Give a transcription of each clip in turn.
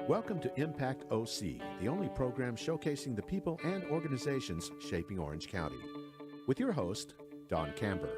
Welcome to Impact OC, the only program showcasing the people and organizations shaping Orange County. With your host, Don Camber.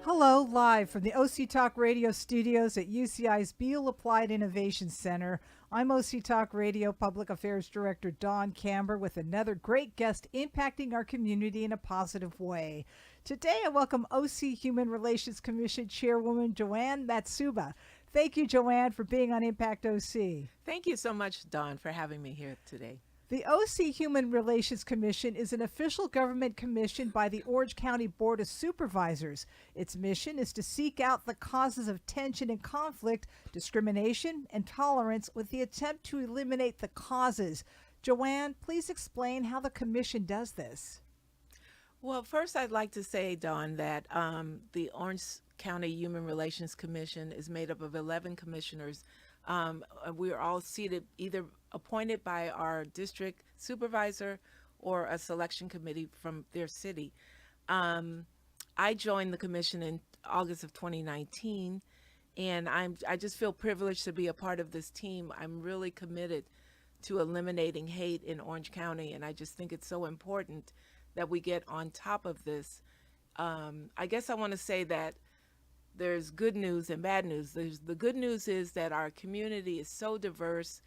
Hello, live from the OC Talk Radio studios at UCI's Beal Applied Innovation Center. I'm OC Talk Radio Public Affairs Director Don Camber with another great guest impacting our community in a positive way. Today, I welcome OC Human Relations Commission Chairwoman Joanne Matsuba. Thank you, Joanne, for being on Impact OC. Thank you so much, Dawn, for having me here today. The OC Human Relations Commission is an official government commission by the Orange County Board of Supervisors. Its mission is to seek out the causes of tension and conflict, discrimination, and tolerance with the attempt to eliminate the causes. Joanne, please explain how the commission does this. Well, first I'd like to say, Dawn, that the Orange County Human Relations Commission is made up of 11 commissioners. We are all seated, either appointed by our district supervisor or a selection committee from their city. I joined the commission in August of 2019, and I just feel privileged to be a part of this team. I'm really committed to eliminating hate in Orange County, and I just think it's so important that we get on top of this. I guess I want to say that there's good news and bad news. The good news is that our community is so diverse,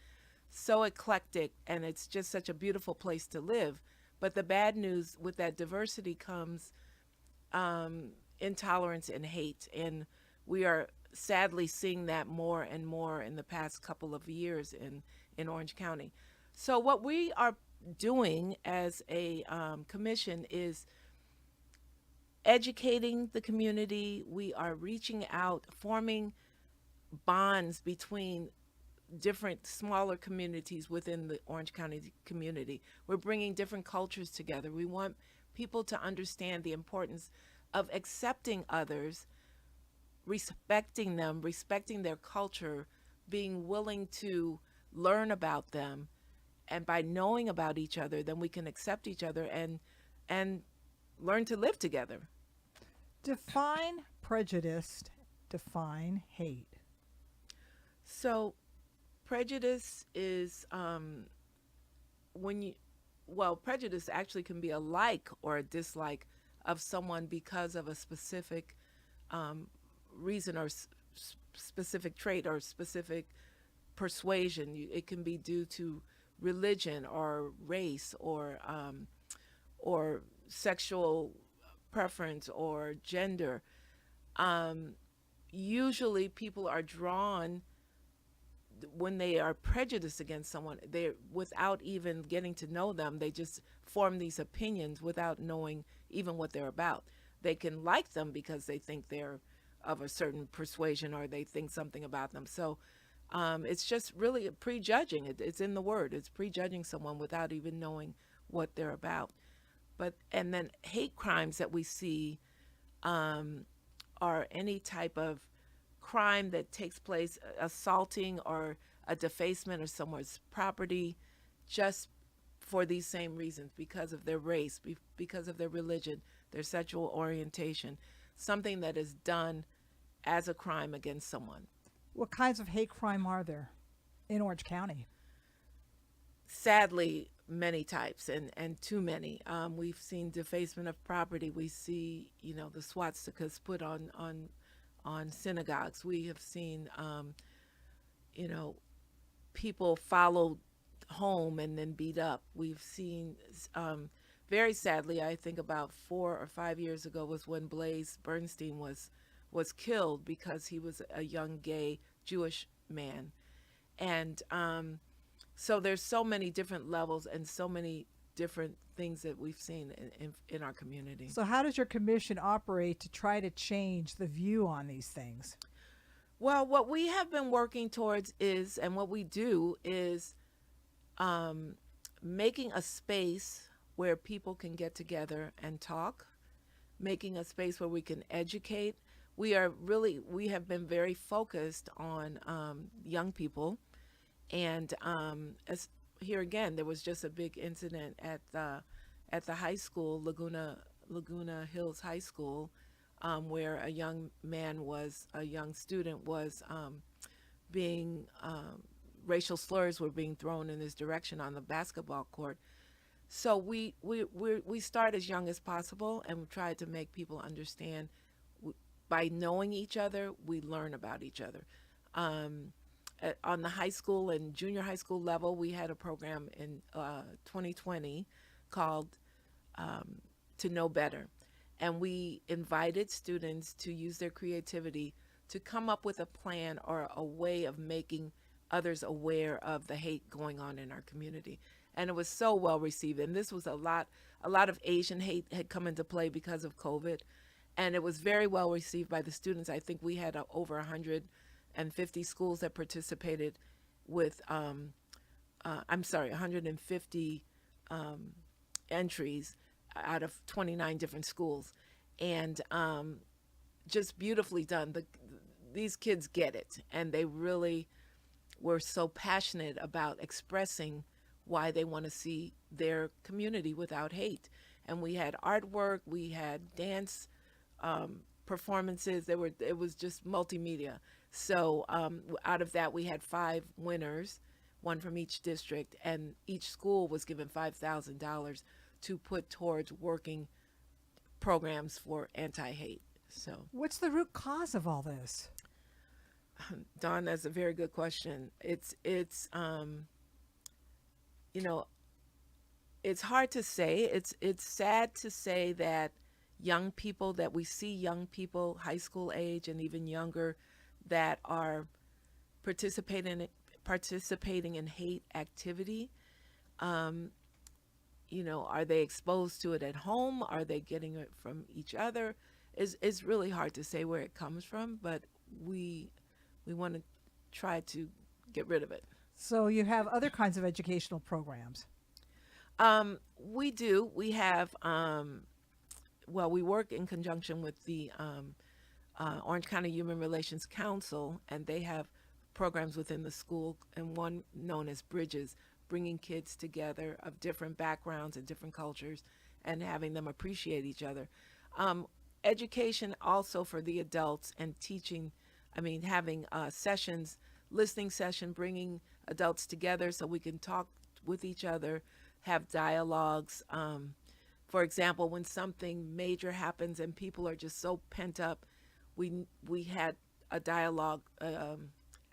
so eclectic, and it's just such a beautiful place to live. But the bad news with that diversity comes intolerance and hate. And we are sadly seeing that more and more in the past couple of years in Orange County. So what we are doing as a commission is educating the community. We are reaching out, forming bonds between different smaller communities within the Orange County community. We're bringing different cultures together. We want people to understand the importance of accepting others, respecting them, respecting their culture, being willing to learn about them. And by knowing about each other, then we can accept each other and learn to live together. Define prejudice, define hate. So prejudice is prejudice actually can be a like or a dislike of someone because of a specific reason or specific trait or specific persuasion. It can be due to religion or race or sexual preference or gender. Usually people are drawn when they are prejudiced against someone, they without even getting to know them, they just form these opinions without knowing even what they're about. They can like them because they think they're of a certain persuasion or they think something about them. So it's just really prejudging. It's in the word. It's prejudging someone without even knowing what they're about. And then hate crimes that we see are any type of crime that takes place, assaulting or a defacement of someone's property, just for these same reasons, because of their race, because of their religion, their sexual orientation, something that is done as a crime against someone. What kinds of hate crime are there in Orange County? Sadly, many types and too many. We've seen defacement of property. We see, the swastikas put on synagogues. We have seen, people followed home and then beat up. We've seen, very sadly, I think about 4 or 5 years ago was when Blaze Bernstein was killed because he was a young gay Jewish man. And so there's so many different levels and so many different things that we've seen in our community. So how does your commission operate to try to change the view on these things? Well, what we have been working towards is, and what we do is making a space where people can get together and talk, making a space where we can educate. We have been very focused on young people. And as here again, there was just a big incident at the high school, Laguna Hills High School, where a young student was being racial slurs were being thrown in his direction on the basketball court. So we start as young as possible and try to make people understand. By knowing each other, we learn about each other. On the high school and junior high school level, we had a program in 2020 called To Know Better. And we invited students to use their creativity to come up with a plan or a way of making others aware of the hate going on in our community. And it was so well received. And this was a lot of Asian hate had come into play because of COVID. And it was very well received by the students. I think we had over 150 schools that participated with, 150 entries out of 29 different schools. And just beautifully done. These kids get it. And they really were so passionate about expressing why they want to see their community without hate. And we had artwork, we had dance performances. It was just multimedia. So out of that, we had 5 winners, one from each district, and each school was given $5,000 to put towards working programs for anti-hate. So, what's the root cause of all this? Dawn, that's a very good question. It's it's hard to say. It's sad to say that young people, that we see young people, high school age and even younger, that are participating in hate activity. Are they exposed to it at home? Are they getting it from each other? It's really hard to say where it comes from, but we want to try to get rid of it. So you have other kinds of educational programs. We do. We have, we work in conjunction with the Orange County Human Relations Council, and they have programs within the school, and one known as Bridges, bringing kids together of different backgrounds and different cultures and having them appreciate each other. Education also for the adults and teaching, having sessions, listening session, bringing adults together so we can talk with each other, have dialogues. For example, when something major happens and people are just so pent up, we had a dialogue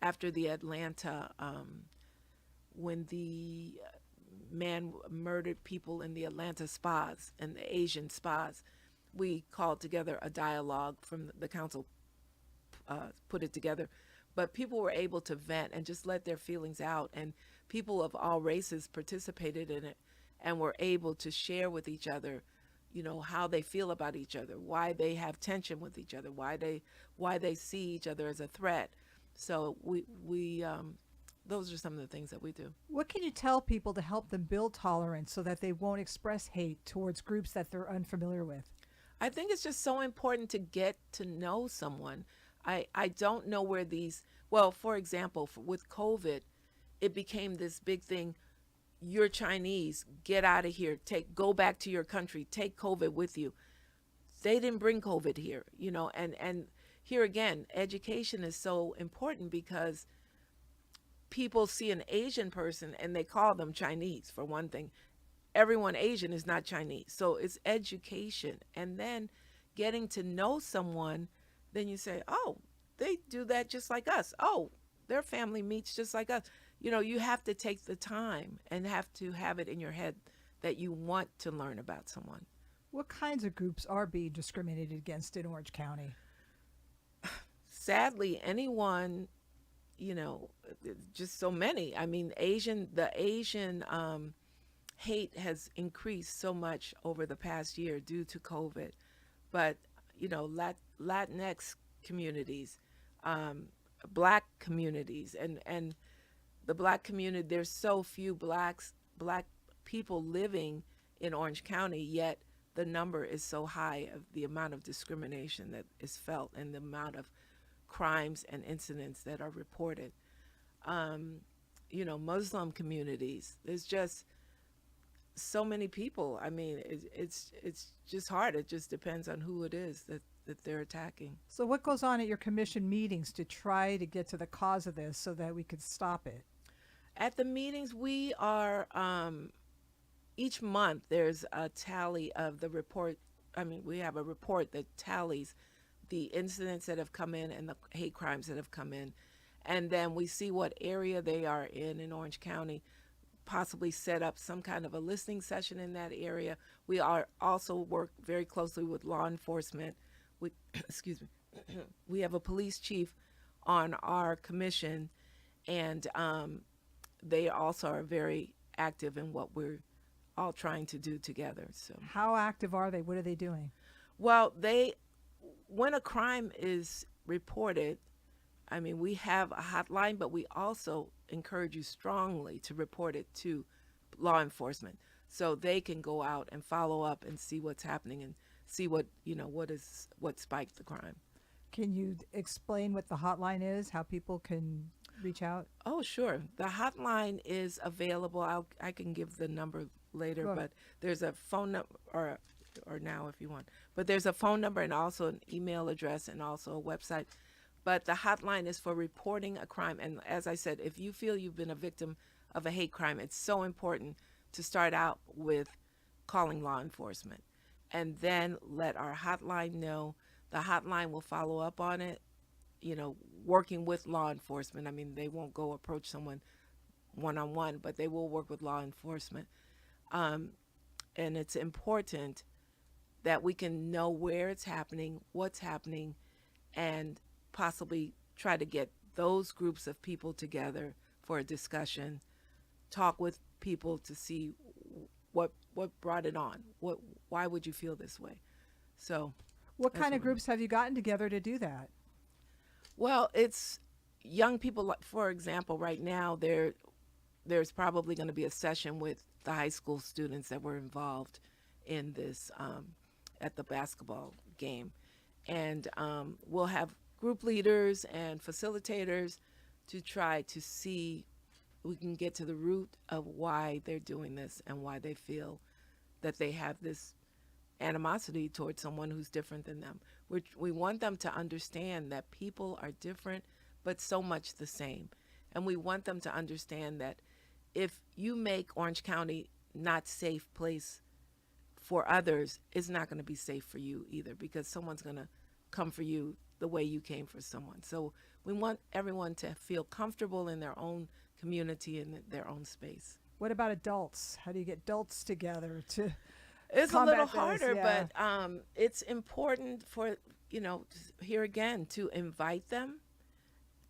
after the Atlanta, when the man murdered people in the Atlanta spas and the Asian spas. We called together a dialogue from the council, put it together, but people were able to vent and just let their feelings out, and people of all races participated in it and were able to share with each other, how they feel about each other, why they have tension with each other, why they see each other as a threat. So we those are some of the things that we do. What can you tell people to help them build tolerance so that they won't express hate towards groups that they're unfamiliar with? I think it's just so important to get to know someone. I don't know where for example, with COVID, it became this big thing. You're Chinese, get out of here, go back to your country, take COVID with you. They didn't bring COVID here, and here again, education is so important because people see an Asian person and they call them Chinese, for one thing. Everyone Asian is not Chinese. So it's education. And then getting to know someone, then you say, oh, they do that just like us. Oh, their family meets just like us. You have to take the time and have to have it in your head that you want to learn about someone. What kinds of groups are being discriminated against in Orange County? Sadly, anyone, just so many. The Asian hate has increased so much over the past year due to COVID. But, Latinx communities, Black communities, and the Black community, there's so few Black people living in Orange County, yet the number is so high of the amount of discrimination that is felt and the amount of crimes and incidents that are reported. Muslim communities, there's just so many people. It's just hard. It just depends on who it is that they're attacking. So what goes on at your commission meetings to try to get to the cause of this so that we could stop it? At the meetings, we are, each month there's a tally of the report. I mean, we have a report that tallies the incidents that have come in and the hate crimes that have come in. And then we see what area they are in Orange County, possibly set up some kind of a listening session in that area. We are also work very closely with law enforcement. We, excuse me, we have a police chief on our commission, and they also are very active in what we're all trying to do together. So, How active are they? What are they doing? well, when a crime is reported, I mean, we have a hotline, but we also encourage you strongly to report it to law enforcement so they can go out and follow up and see what's happening and see what spiked the crime. Can you explain what the hotline is, how people can reach out? Oh, sure. The hotline is available. I can give the number later, Sure. but there's a phone number, or now if you want. But there's a phone number and also an email address and also a website. But the hotline is for reporting a crime. And as I said, if you feel you've been a victim of a hate crime, it's so important to start out with calling law enforcement and then let our hotline know. The hotline will follow up on it, working with law enforcement. I mean, they won't go approach someone one-on-one, but they will work with law enforcement. And it's important that we can know where it's happening, what's happening, and possibly try to get those groups of people together for a discussion, talk with people to see what brought it on, why would you feel this way. So What that's kind of what we- groups have you gotten together to do that? Well, it's young people. Like, for example, right now there's probably going to be a session with the high school students that were involved in this at the basketball game, and we'll have group leaders and facilitators to try to see we can get to the root of why they're doing this and why they feel that they have this animosity towards someone who's different than them. We want them to understand that people are different, but so much the same. And we want them to understand that if you make Orange County not safe place for others, it's not going to be safe for you either, because someone's going to come for you the way you came for someone. So we want everyone to feel comfortable in their own community and their own space. What about adults? How do you get adults together to It's a combat little this? harder, Yeah. but it's important for, here again, to invite them,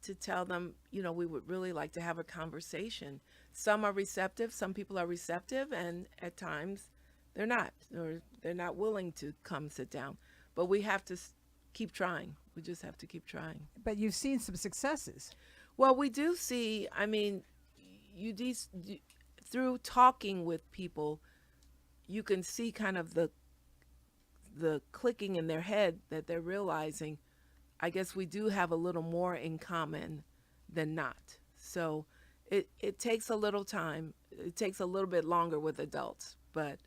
to tell them, we would really like to have a conversation. Some are receptive, some people are receptive, and at times they're not, or they're not willing to come sit down. But we have to keep trying. We just have to keep trying. But you've seen some successes. Well, we do see, through talking with people, you can see kind of the clicking in their head that they're realizing, I guess we do have a little more in common than not. So it takes a little time. It takes a little bit longer with adults, but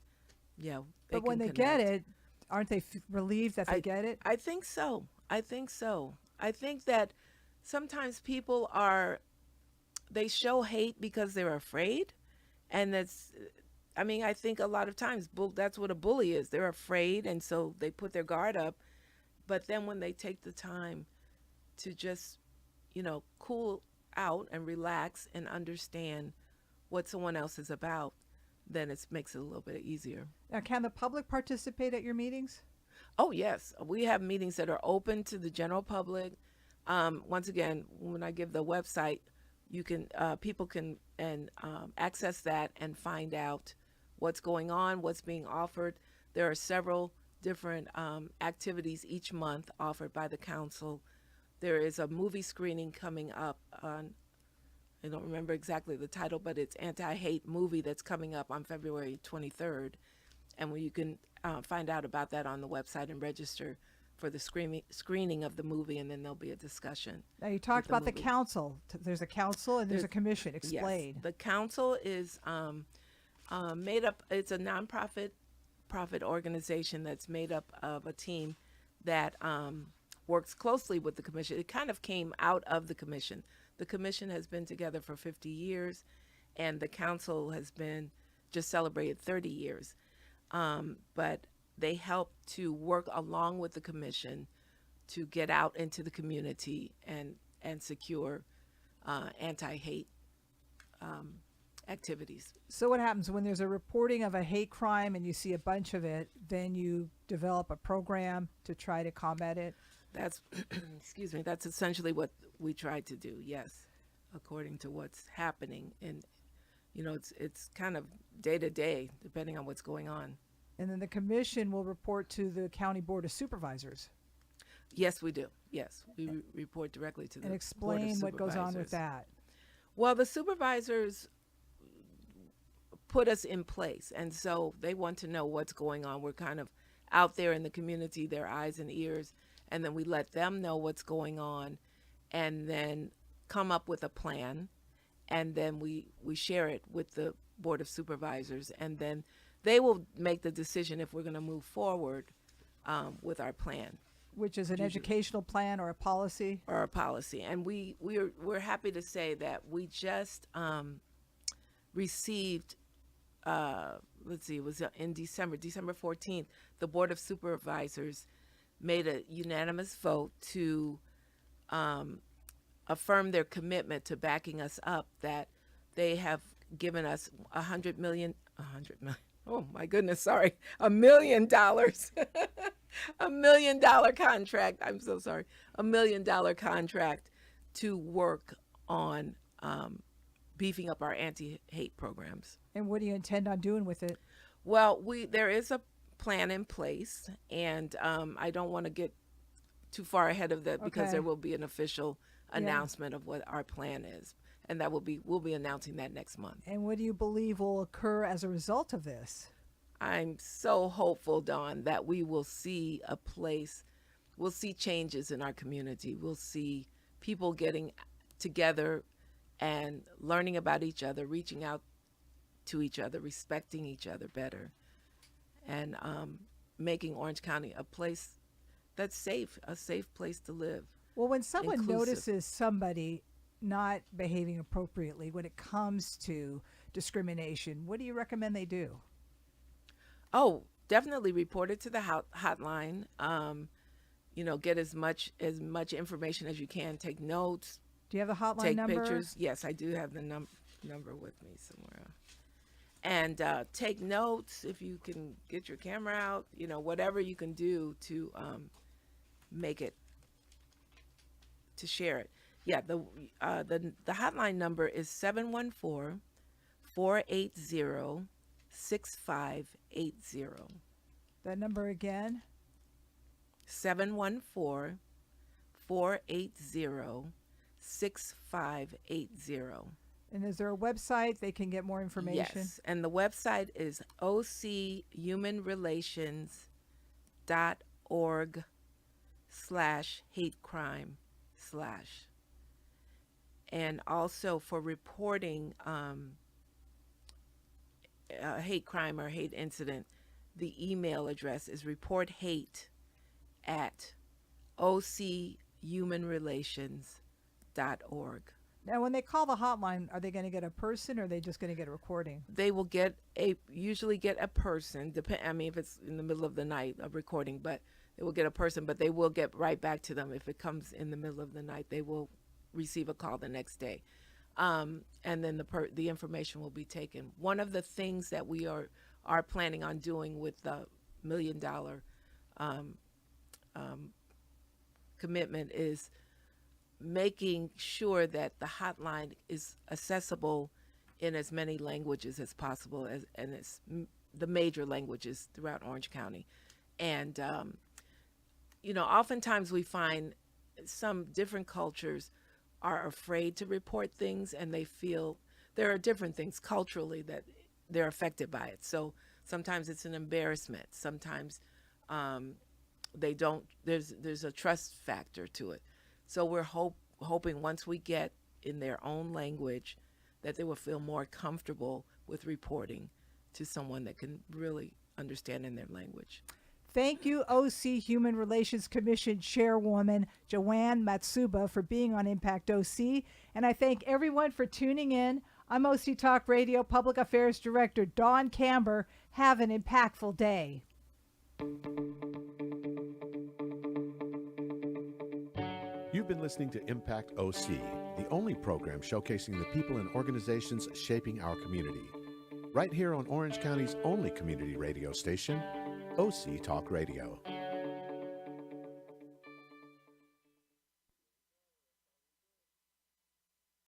yeah. But when they get it, aren't they relieved that they get it? I think so. I think that sometimes people they show hate because they're afraid. And I think a lot of times that's what a bully is. They're afraid, and so they put their guard up. But then when they take the time to just, cool out and relax and understand what someone else is about, then it makes it a little bit easier. Now, can the public participate at your meetings? Oh, yes. We have meetings that are open to the general public. Once again, when I give the website, people can access that and find out what's going on, what's being offered. There are several different activities each month offered by the council. There is a movie screening coming up on, I don't remember exactly the title, but it's anti-hate movie that's coming up on February 23rd. And you can find out about that on the website and register for the screening of the movie, and then there'll be a discussion. Now, you talked about the movie. council. There's a council and there's a commission. Explain. Yes, the council is made up. It's a nonprofit organization that's made up of a team that works closely with the commission. It kind of came out of the commission. The commission has been together for 50 years, and the council has been just celebrated 30 years. But they help to work along with the commission to get out into the community and secure anti-hate activities. So what happens when there's a reporting of a hate crime and you see a bunch of it, then you develop a program to try to combat it? That's, excuse me, that's essentially what we try to do, yes, according to what's happening. And, it's kind of day to day, depending on what's going on. And then the commission will report to the county board of supervisors. Yes, we do. Yes, we report directly to the And board explain of what goes on with supervisors. that. Well, the supervisors put us in place, and so they want to know what's going on. We're kind of out there in the community, their eyes and ears, and then we let them know what's going on, and then come up with a plan, and then we share it with the board of supervisors, and then they will make the decision if we're going to move forward with our plan. Which is an educational plan or a policy? Or a policy. And we're happy to say that we just received, let's see, it was in December 14th, the Board of Supervisors made a unanimous vote to affirm their commitment to backing us up, that they have given us $100 million, oh my goodness, sorry, $1 million. $1 million contract. I'm so sorry. $1 million contract to work on beefing up our anti-hate programs. And what do you intend on doing with it? Well, there is a plan in place, and I don't want to get too far ahead of that because Okay. there will be an official announcement of what our plan is, and we'll be announcing that next month. And what do you believe will occur as a result of this? I'm so hopeful, Dawn, that we will see we'll see changes in our community. We'll see people getting together and learning about each other, reaching out to each other, respecting each other better, and making Orange County a place that's safe, a safe place to live. Well, when someone Inclusive. notices somebody not behaving appropriately when it comes to discrimination, what do you recommend they do? Oh, definitely report it to the hotline. Get as much information as you can. Take notes. Do you have the hotline Take number? pictures. Yes, I do have the number with me somewhere. And take notes if you can get your camera out. Whatever you can do to make it, to share it. Yeah, the hotline number is 714-480-6580. That number again? 714-480-6580. And is there a website they can get more information? Yes, and the website is ochumanrelations.org/hatecrime/. And also for reporting hate crime or hate incident, the email address is reporthate@ochumanrelations.org. Now, when they call the hotline, are they going to get a person or are they just going to get a recording? They will usually get a person, if it's in the middle of the night, a recording, but they will get a person, but they will get right back to them. If it comes in the middle of the night, they will receive a call the next day. And then the information will be taken. One of the things that we are planning on doing with the $1 million commitment is making sure that the hotline is accessible in as many languages as possible, and it's the major languages throughout Orange County. And oftentimes we find some different cultures are afraid to report things, and they feel there are different things culturally that they're affected by it. So sometimes it's an embarrassment. Sometimes they don't. There's a trust factor to it. So we're hoping once we get in their own language that they will feel more comfortable with reporting to someone that can really understand in their language. Thank you, OC Human Relations Commission Chairwoman Joanne Matsuba, for being on Impact OC. And I thank everyone for tuning in. I'm OC Talk Radio Public Affairs Director Dawn Camber. Have an impactful day. You've been listening to Impact OC, the only program showcasing the people and organizations shaping our community. Right here on Orange County's only community radio station, OC Talk Radio.